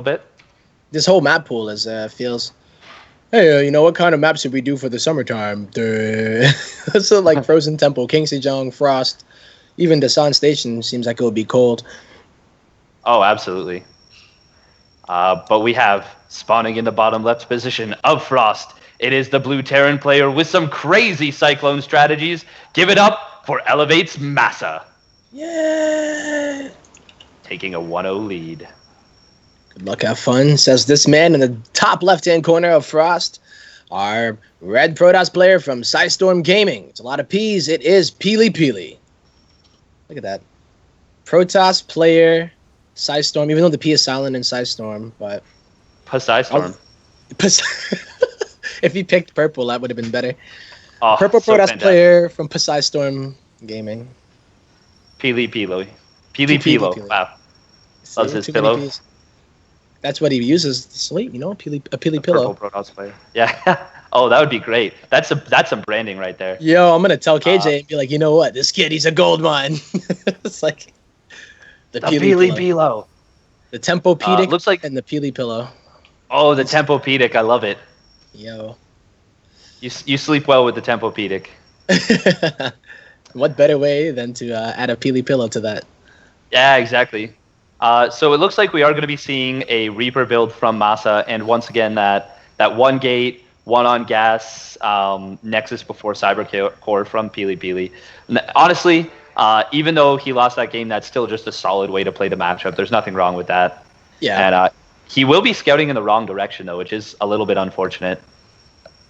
bit. This whole map pool is feels. Hey, you know what kind of map should we do for the summertime? So like Frozen Temple, King Sejong, Frost, even Dasan Station seems like it would be cold. Oh, absolutely. But we have spawning in the bottom left position of Frost. It is the blue Terran player with some crazy Cyclone strategies. Give it up for Elevate's Massa. Yeah. Taking a 1-0 lead. Good luck, have fun, says this man in the top left-hand corner of Frost. Our red Protoss player from Psystorm Gaming. It's a lot of P's. It is Peely Peely. Look at that. Protoss player, Psystorm, even though the P is silent in Psystorm, but... Psystorm. If he picked purple, that would have been better. Oh, Purple so Protoss fantastic. player from Psystorm Gaming. Peely Peely. Peely Peelo. Wow. Loves his pillow. Peas. That's what he uses to sleep, you know, a Peely pillow. Purple Protoss player. Yeah. Oh, that would be great. That's some branding right there. Yo, I'm gonna tell KJ and be like, you know what, this kid, he's a gold mine. It's like The Peely Peelo. the Tempopedic looks like and the Peely pillow. Oh, the Tempopedic. I love it. Yo. You sleep well with the Tempopedic. What better way than to add a Peely pillow to that? Yeah, exactly. So it looks like we are going to be seeing a Reaper build from Massa, and once again that one gate, one on gas, Nexus before Cyber Core from Peely Peely. Honestly, even though he lost that game, that's still just a solid way to play the matchup. There's nothing wrong with that. Yeah. And he will be scouting in the wrong direction, though, which is a little bit unfortunate.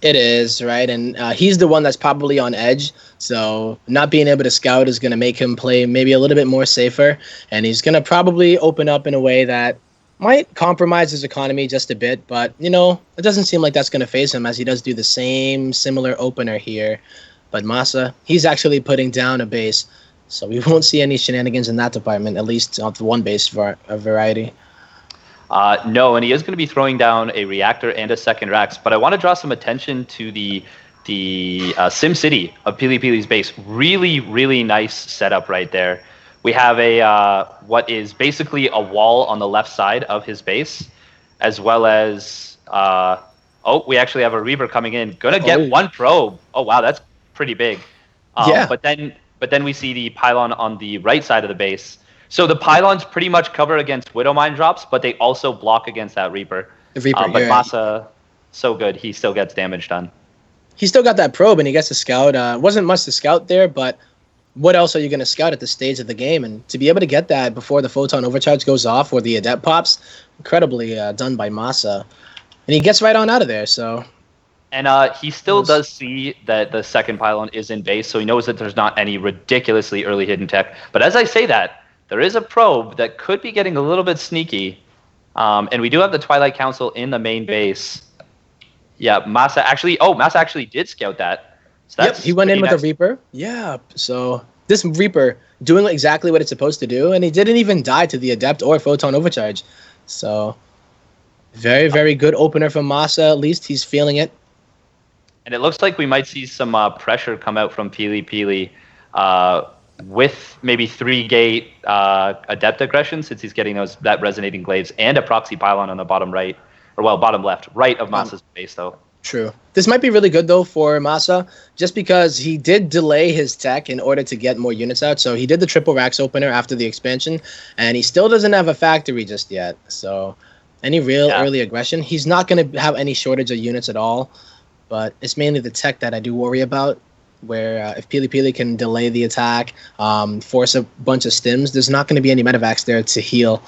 It is, right? And he's the one that's probably on edge. So not being able to scout is going to make him play maybe a little bit more safer. And he's going to probably open up in a way that might compromise his economy just a bit. But, you know, it doesn't seem like that's going to phase him as he does do the same similar opener here. But Massa, he's actually putting down a base. So we won't see any shenanigans in that department, at least of the one base variety. No, and he is going to be throwing down a reactor and a second Rax. But I want to draw some attention to the Sim City of Peely Peely's base. Really, really nice setup right there. We have a what is basically a wall on the left side of his base, as well as we actually have a Reaver coming in. Gonna get one probe. Oh wow, that's pretty big. Yeah. But then we see the pylon on the right side of the base. So the pylons pretty much cover against Widow Mine drops, but they also block against that Reaper. The Reaper, but Massa, so good. He still gets damage done. He still got that probe, and he gets to scout. Wasn't much to scout there, but what else are you going to scout at this stage of the game? And to be able to get that before the Photon Overcharge goes off or the Adept pops, incredibly done by Massa. And he gets right on out of there, so... And he still does see that the second pylon is in base, so he knows that there's not any ridiculously early hidden tech. But as I say that, there is a probe that could be getting a little bit sneaky. And we do have the Twilight Council in the main base. Yeah, Massa actually did scout that. So that's he went in with nice. a Reaper. Yeah, so this Reaper doing exactly what it's supposed to do, and he didn't even die to the Adept or Photon Overcharge. So very, very good opener from Massa. At least he's feeling it. And it looks like we might see some pressure come out from Peely Peely with maybe 3-gate Adept aggression, since he's getting that resonating glaives and a proxy pylon on the bottom right, bottom left, right of Massa's base, though. True. This might be really good, though, for Massa, just because he did delay his tech in order to get more units out. So he did the triple Rax opener after the expansion, and he still doesn't have a factory just yet. So any real early aggression, he's not going to have any shortage of units at all. But it's mainly the tech that I do worry about, where if Peely Peely can delay the attack, force a bunch of stims, there's not going to be any medevacs there to heal.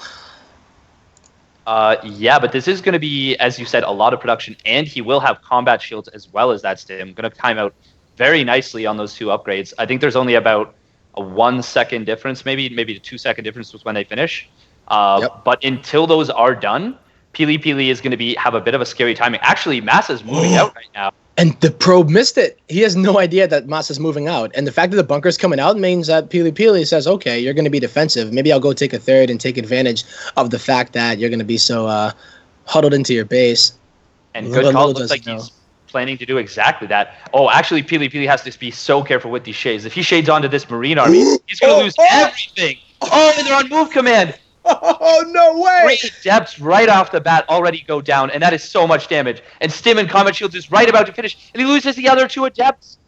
Yeah, but this is going to be, as you said, a lot of production, and he will have combat shields as well as that stim. Going to time out very nicely on those two upgrades. I think there's only about a 1 second difference, maybe a 2 second difference was when they finish. But until those are done, Peely Peely is going to have a bit of a scary timing. Actually, Massa's moving out right now. And the probe missed it. He has no idea that Massa's moving out. And the fact that the bunker's coming out means that Peely Peely says, okay, you're going to be defensive. Maybe I'll go take a third and take advantage of the fact that you're going to be so huddled into your base. And good call. Looks like he's planning to do exactly that. Oh, actually, Peely Peely has to be so careful with these shades. If he shades onto this Marine army, he's going to lose everything. Oh, and they're on move command. Oh, no way! 3 adepts right off the bat already go down, and that is so much damage. And Stim and Combat Shields is right about to finish, and he loses the other 2 adepts.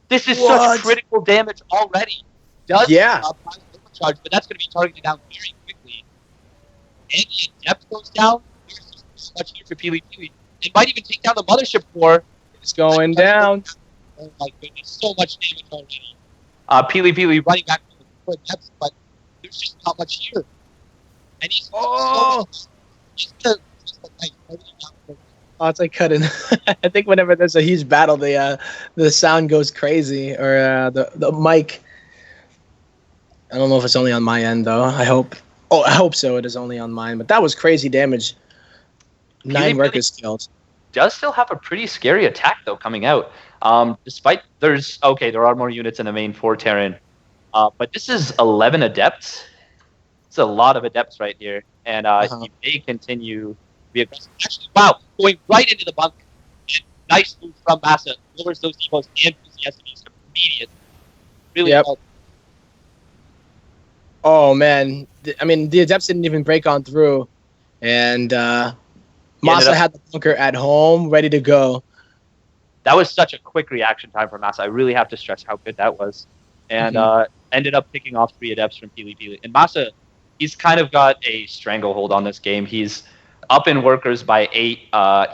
This is such critical damage already. Does Yeah. Overcharge, but that's going to be targeted down very quickly. And the adept goes down. There's just so much here for Peely Peely. It might even take down the Mothership Core. It's going down. Oh my goodness, so much damage already. Peely Peely running back to the adepts, but there's just not much here. And he's Oh, he's gonna just like oh, it's like cutting. I think whenever there's a huge battle, the sound goes crazy, or the mic. I don't know if it's only on my end though. I hope. Oh, I hope so. It is only on mine. But that was crazy damage. 9 workers killed. Does still have a pretty scary attack though coming out. Despite there are more units in the main for Terran, but this is 11 adepts. It's a lot of adepts right here, and he may continue to be aggressive. Actually, wow, going right into the bunk. And nice move from Massa. Lowers those depots and PCSMs immediate. Really well. Oh man, I mean the adepts didn't even break on through, and Massa had the bunker at home ready to go. That was such a quick reaction time for Massa. I really have to stress how good that was, and ended up picking off 3 adepts from Peely Peely. And Massa, he's kind of got a stranglehold on this game. He's up in workers by 8.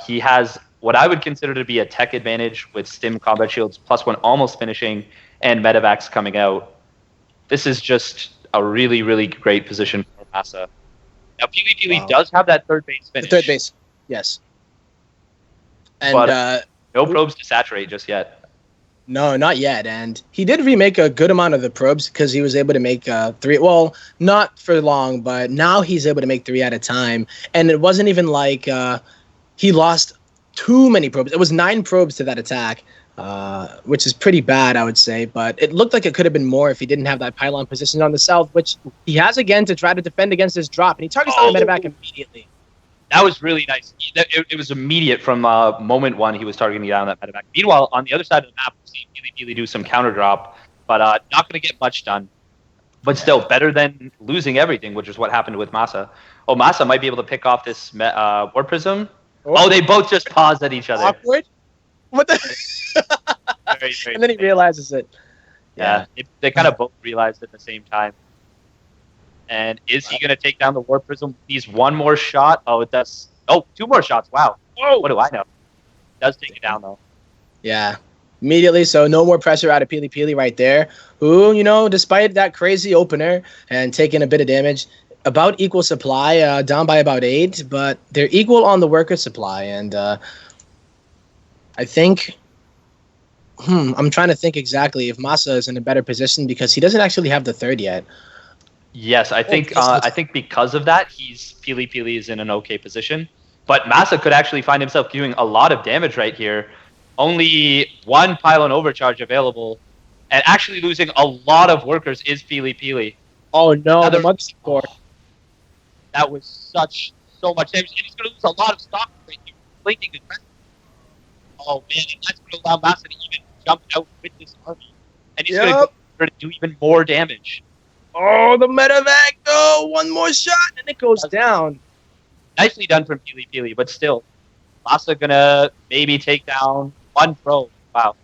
He has what I would consider to be a tech advantage with Stim Combat Shields +1 almost finishing and Medivacs coming out. This is just a really, really great position for Massa. Now, Peely Peely does have that 3rd base finish. The 3rd base, yes. And but no probes to saturate just yet. No, not yet. And he did remake a good amount of the probes because he was able to make 3. Well, not for long, but now he's able to make 3 at a time. And it wasn't even like he lost too many probes. It was 9 probes to that attack, which is pretty bad, I would say. But it looked like it could have been more if he didn't have that pylon position on the south, which he has again to try to defend against this drop. And he targets the medevac immediately. That was really nice. It was immediate from moment 1 he was targeting down that medevac. Meanwhile, on the other side of the map, we see Peely Peely do some counter drop, but not going to get much done. But still, better than losing everything, which is what happened with Massa. Oh, Massa might be able to pick off this War Prism. Oh, they both just paused at each other. Awkward? What the? Very, very and then he realizes it. Yeah, they kind of both realized at the same time. And is he going to take down the War Prism? He's 1 more shot. Oh, it does. Oh, 2 more shots. Wow. Whoa. What do I know? It does take it down, though. Yeah. Immediately, so no more pressure out of Peely Peely right there. Who, despite that crazy opener and taking a bit of damage, about equal supply, down by about 8, but they're equal on the worker supply. And I think, I'm trying to think exactly if Massa is in a better position because he doesn't actually have the 3rd yet. Yes, I think because of that, Peely Peely is in an okay position. But Massa could actually find himself doing a lot of damage right here. Only 1 pylon overcharge available, and actually losing a lot of workers is Peely Peely. Oh no, the Mothership Core. That was so much damage, and he's going to lose a lot of stock right here. Blinking aggressive. Oh man, and that's going to allow Massa to even jump out with this army, and he's going to do even more damage. Oh, the medevac! Oh, 1 more shot, and it goes down. Nicely done from Peely Peely, but still, Massa gonna maybe take down 1 probe. Wow.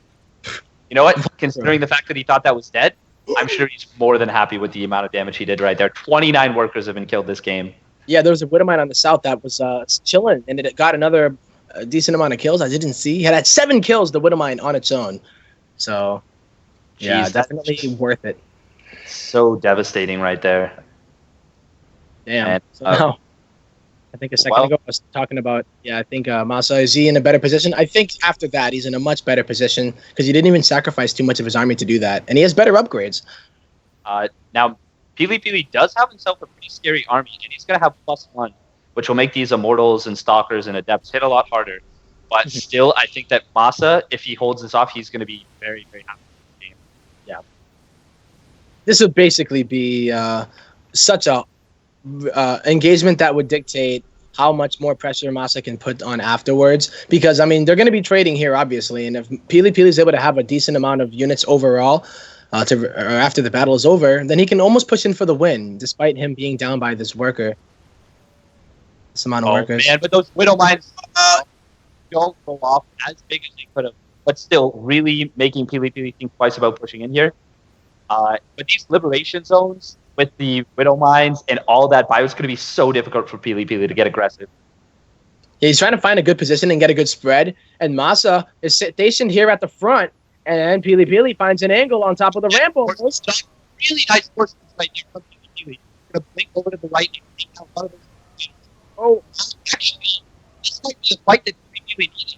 You know what? Considering the fact that he thought that was dead, I'm sure he's more than happy with the amount of damage he did right there. 29 workers have been killed this game. Yeah, there was a Widowmine on the south that was chilling, and it got another decent amount of kills. I didn't see. It had 7 kills, the Widowmine, on its own. So, yeah, definitely worth it. So devastating right there. Damn. And, so I think a second ago I was talking about, I think Massa, is he in a better position? I think after that he's in a much better position because he didn't even sacrifice too much of his army to do that. And he has better upgrades. Now, Peely Peely does have himself a pretty scary army, and he's going to have +1, which will make these Immortals and Stalkers and Adepts hit a lot harder. But still, I think that Massa, if he holds this off, he's going to be very, very happy with the game. Yeah. This would basically be such a engagement that would dictate how much more pressure Massa can put on afterwards. Because, I mean, they're going to be trading here, obviously. And if Peely Peely is able to have a decent amount of units overall, or after the battle is over, then he can almost push in for the win, despite him being down by this worker. This amount of workers. Man, but those Widow Mines don't go off as big as they could have. But still, really making Pili Pili think twice about pushing in here. But these liberation zones with the Widow Mines and all that bio is going to be so difficult for Pili Pili to get aggressive. Yeah, he's trying to find a good position and get a good spread. And Masa is stationed here at the front. And Pili Pili finds an angle on top of the ramp almost. Really nice force right there from Pili Pili. Going to blink over to the right and take out one of those. Oh, actually, this might be a fight that Pili Pili needs.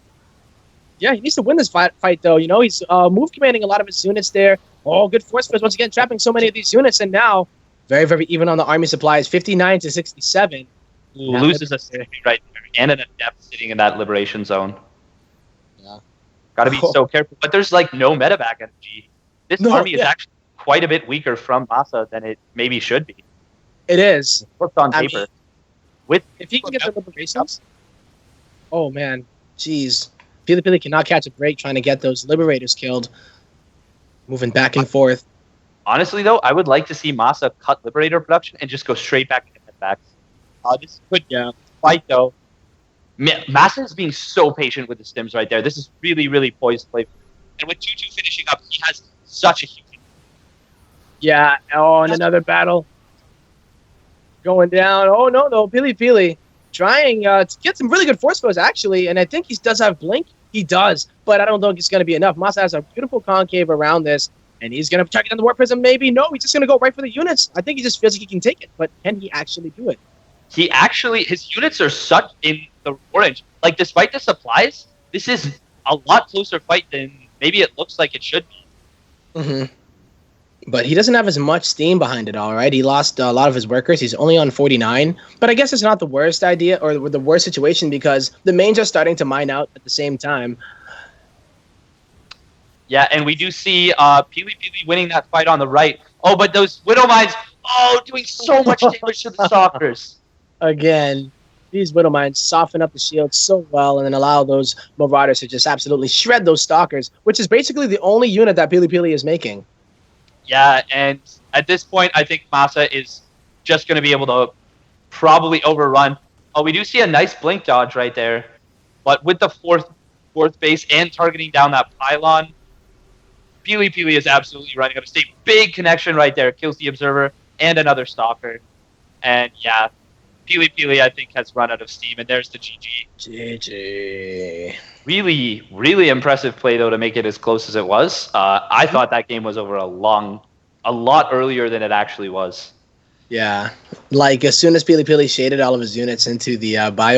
Yeah, he needs to win this fight though. You know, he's move commanding a lot of his units there. Oh, good force fields once again, trapping so many of these units. And now, very, very even on the army supplies, 59 to 67. Loses a city right there. And an adept sitting in that liberation zone. Yeah. Got to be so careful. But there's like no medevac energy. This army is actually quite a bit weaker from Masa than it maybe should be. It is. Looked on paper. If he can get the liberations. Oh, man. Jeez. Pili Pili cannot catch a break trying to get those liberators killed. Moving back and forth. Honestly, though, I would like to see Masa cut liberator production and just go straight back into medvacs. This could fight, though. Masa is being so patient with the stims right there. This is really, really poised play. And with 2-2 finishing up, he has such a huge... Yeah. Oh, and another battle. Going down. Oh, no. Pili Pili trying to get some really good force flows, actually. And I think he does have Blink. He does. But I don't think it's going to be enough. Masa has a beautiful concave around this. And he's going to target on the Warp Prism, maybe. No, he's just going to go right for the units. I think he just feels like he can take it. But can he actually do it? His units are such in the orange. Like, despite the supplies, this is a lot closer fight than maybe it looks like it should be. Mm-hmm. But he doesn't have as much steam behind it all, right? He lost a lot of his workers. He's only on 49. But I guess it's not the worst idea or the worst situation because the mains are starting to mine out at the same time. Yeah, and we do see Pili Pili winning that fight on the right. Oh, but those Widow Mines, doing so much damage to the Stalkers. Again, these Widow Mines soften up the shield so well and then allow those Marauders to just absolutely shred those Stalkers, which is basically the only unit that Pili Pili is making. Yeah, and at this point, I think Masa is just going to be able to probably overrun. Oh, we do see a nice blink dodge right there. But with the fourth base and targeting down that pylon, Pili Pili is absolutely running out of steam. Big connection right there. Kills the Observer and another Stalker. And yeah, Pili Pili, I think, has run out of steam. And there's the GG. GG. Really, really impressive play, though, to make it as close as it was. I thought that game was over a lot earlier than it actually was. Yeah. Like, as soon as Pili Pili shaded all of his units into the bio